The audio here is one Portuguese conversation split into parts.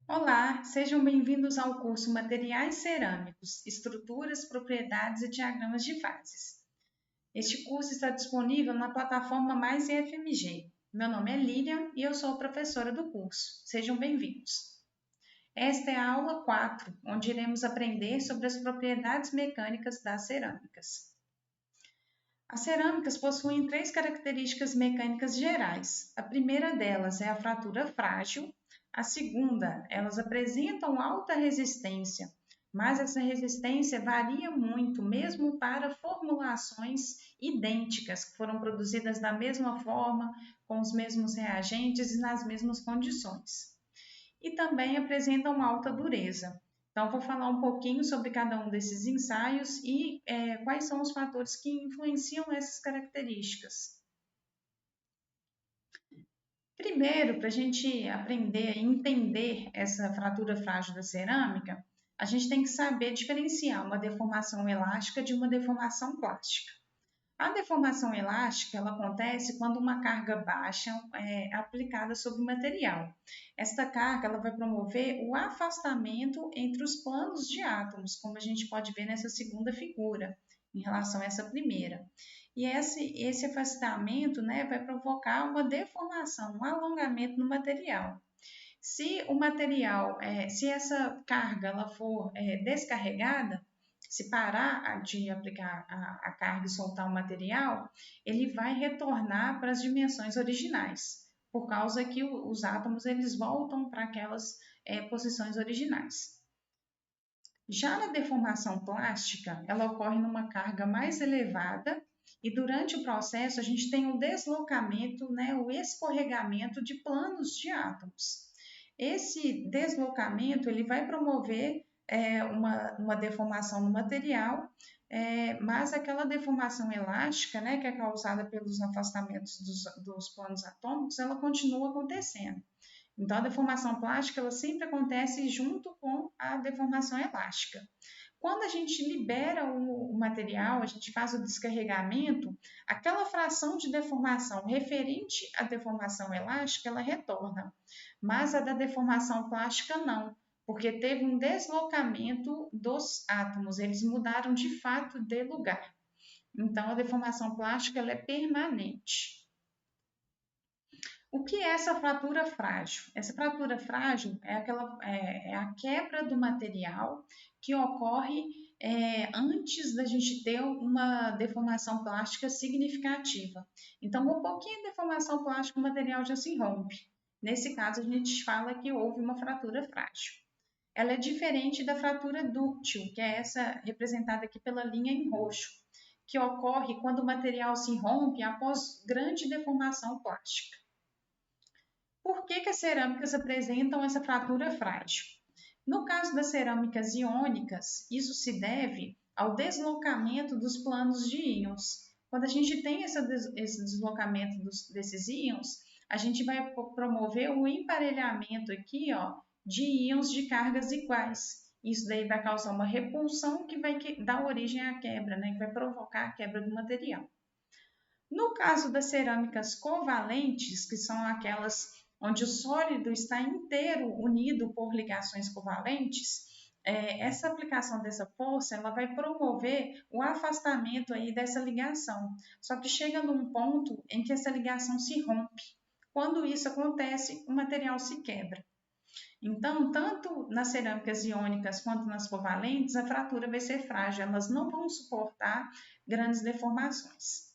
Olá, sejam bem-vindos ao curso Materiais Cerâmicos, Estruturas, Propriedades e Diagramas de Fases. Este curso está disponível na plataforma Mais IFMG. Meu nome é Lilian e eu sou professora do curso. Sejam bem-vindos. Esta é a aula 4, onde iremos aprender sobre as propriedades mecânicas das cerâmicas. As cerâmicas possuem três características mecânicas gerais. A primeira delas é a fratura frágil. A segunda, elas apresentam alta resistência, mas essa resistência varia muito, mesmo para formulações idênticas, que foram produzidas da mesma forma, com os mesmos reagentes e nas mesmas condições. E também apresentam alta dureza. Então, vou falar um pouquinho sobre cada um desses ensaios e quais são os fatores que influenciam essas características. Primeiro, para a gente aprender e entender essa fratura frágil da cerâmica, a gente tem que saber diferenciar uma deformação elástica de uma deformação plástica. A deformação elástica ela acontece quando uma carga baixa é aplicada sobre o material. Esta carga ela vai promover o afastamento entre os planos de átomos, como a gente pode ver nessa segunda figura, em relação a essa primeira. E esse afastamento vai provocar uma deformação, um alongamento no material. Se o material, se essa carga ela for descarregada, se parar de aplicar a carga e soltar o material, ele vai retornar para as dimensões originais, por causa que os átomos eles voltam para aquelas posições originais. Já na deformação plástica, ela ocorre numa carga mais elevada e durante o processo a gente tem um deslocamento, o escorregamento de planos de átomos. Esse deslocamento ele vai promover uma deformação no material, mas aquela deformação elástica, que é causada pelos afastamentos dos planos atômicos, ela continua acontecendo. Então, a deformação plástica ela sempre acontece junto com a deformação elástica. Quando a gente libera o material, a gente faz o descarregamento, aquela fração de deformação referente à deformação elástica, ela retorna. Mas a da deformação plástica não, porque teve um deslocamento dos átomos, eles mudaram de fato de lugar. Então, a deformação plástica ela é permanente. O que é essa fratura frágil? Essa fratura frágil é a quebra do material que ocorre antes da gente ter uma deformação plástica significativa. Então, um pouquinho de deformação plástica, o material já se rompe. Nesse caso, a gente fala que houve uma fratura frágil. Ela é diferente da fratura dúctil, que é essa representada aqui pela linha em roxo, que ocorre quando o material se rompe após grande deformação plástica. Por que as cerâmicas apresentam essa fratura frágil? No caso das cerâmicas iônicas, isso se deve ao deslocamento dos planos de íons. Quando a gente tem esse deslocamento desses íons, a gente vai promover o emparelhamento aqui, de íons de cargas iguais. Isso daí vai causar uma repulsão que vai dar origem à quebra, que vai provocar a quebra do material. No caso das cerâmicas covalentes, que são aquelas onde o sólido está inteiro unido por ligações covalentes, essa aplicação dessa força ela vai promover o afastamento aí dessa ligação. Só que chega num ponto em que essa ligação se rompe. Quando isso acontece, o material se quebra. Então, tanto nas cerâmicas iônicas quanto nas covalentes, a fratura vai ser frágil, elas não vão suportar grandes deformações.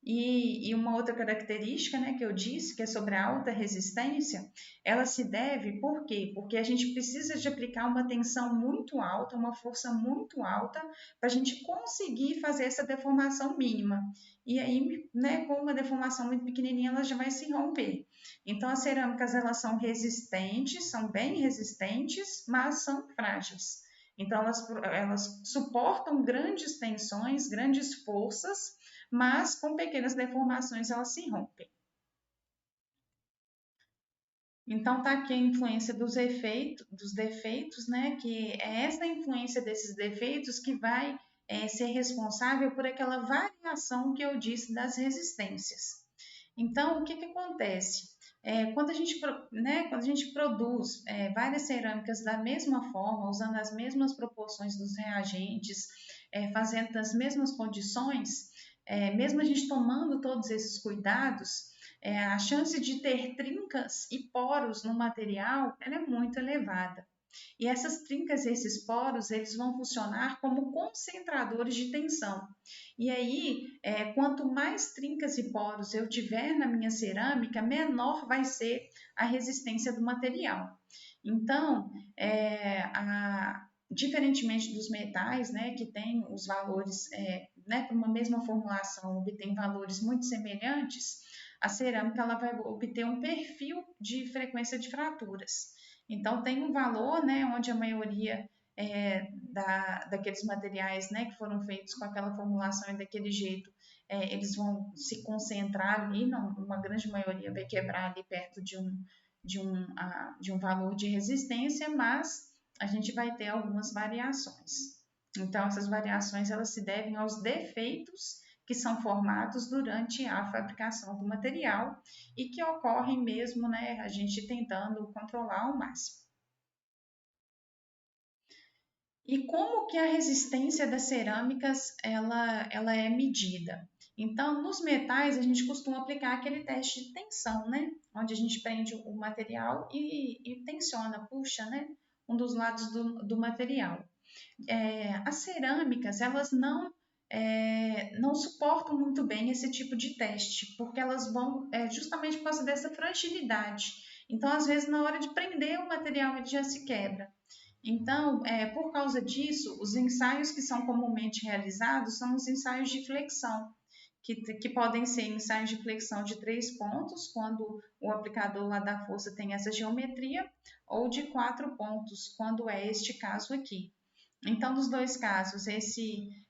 E uma outra característica, que eu disse, que é sobre a alta resistência, ela se deve, por quê? Porque a gente precisa de aplicar uma tensão muito alta, uma força muito alta, para a gente conseguir fazer essa deformação mínima. E aí, com uma deformação muito pequenininha, ela já vai se romper. Então, as cerâmicas, elas são resistentes, são bem resistentes, mas são frágeis. Então, elas suportam grandes tensões, grandes forças, mas com pequenas deformações elas se rompem. Então tá aqui a influência dos defeitos, que é essa influência desses defeitos que vai ser responsável por aquela variação que eu disse das resistências. Então, o que acontece? quando a gente produz várias cerâmicas da mesma forma, usando as mesmas proporções dos reagentes, fazendo as mesmas condições, mesmo a gente tomando todos esses cuidados, a chance de ter trincas e poros no material ela é muito elevada. E essas trincas e esses poros, eles vão funcionar como concentradores de tensão. E aí, quanto mais trincas e poros eu tiver na minha cerâmica, menor vai ser a resistência do material. Então, diferentemente dos metais, né, que tem os valores, né, para uma mesma formulação, obtém valores muito semelhantes, a cerâmica ela vai obter um perfil de frequência de fraturas. Então, tem um valor, né, onde a maioria daqueles materiais, né, que foram feitos com aquela formulação e daquele jeito, eles vão se concentrar ali, não, uma grande maioria vai quebrar ali perto de um valor de resistência, mas a gente vai ter algumas variações. Então, essas variações elas se devem aos defeitos que são formados durante a fabricação do material e que ocorrem mesmo, né, a gente tentando controlar ao máximo. E como que a resistência das cerâmicas ela é medida? Então, nos metais, a gente costuma aplicar aquele teste de tensão, né? Onde a gente prende o material e tensiona, puxa, né? Um dos lados do material. As cerâmicas, elas não suportam muito bem esse tipo de teste, porque elas vão justamente por causa dessa fragilidade. Então, às vezes, na hora de prender o material, ele já se quebra. Então, por causa disso, os ensaios que são comumente realizados são os ensaios de flexão, que podem ser ensaios de flexão de 3 pontos, quando o aplicador lá da força tem essa geometria, ou de 4 pontos, quando é este caso aqui. Então, nos dois casos, esse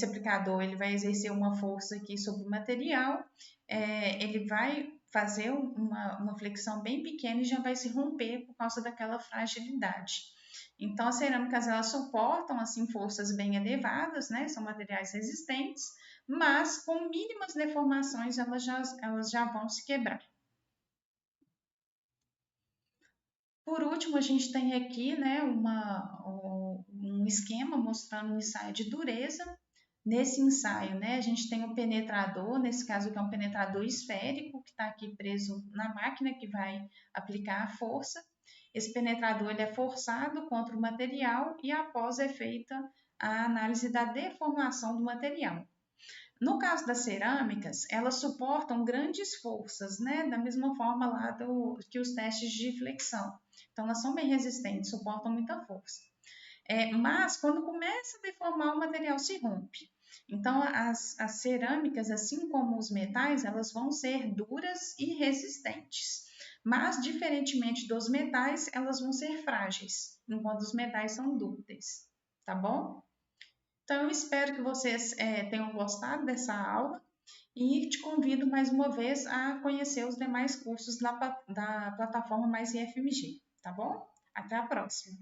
aplicador ele vai exercer uma força aqui sobre o material, ele vai fazer uma flexão bem pequena e já vai se romper por causa daquela fragilidade. Então, as cerâmicas elas suportam assim forças bem elevadas, né? São materiais resistentes, mas com mínimas deformações elas já vão se quebrar. Por último, a gente tem aqui, né, um esquema mostrando um ensaio de dureza. Nesse ensaio, né, a gente tem um penetrador, nesse caso que é um penetrador esférico, que está aqui preso na máquina que vai aplicar a força. Esse penetrador ele é forçado contra o material e após é feita a análise da deformação do material. No caso das cerâmicas, elas suportam grandes forças, né? Da mesma forma lá que os testes de flexão. Então, elas são bem resistentes, suportam muita força. Mas, quando começa a deformar, o material se rompe. Então, as cerâmicas, assim como os metais, elas vão ser duras e resistentes. Mas, diferentemente dos metais, elas vão ser frágeis, enquanto os metais são dúcteis. Tá bom? Então, eu espero que vocês tenham gostado dessa aula e te convido mais uma vez a conhecer os demais cursos da plataforma Mais IFMG, tá bom? Até a próxima!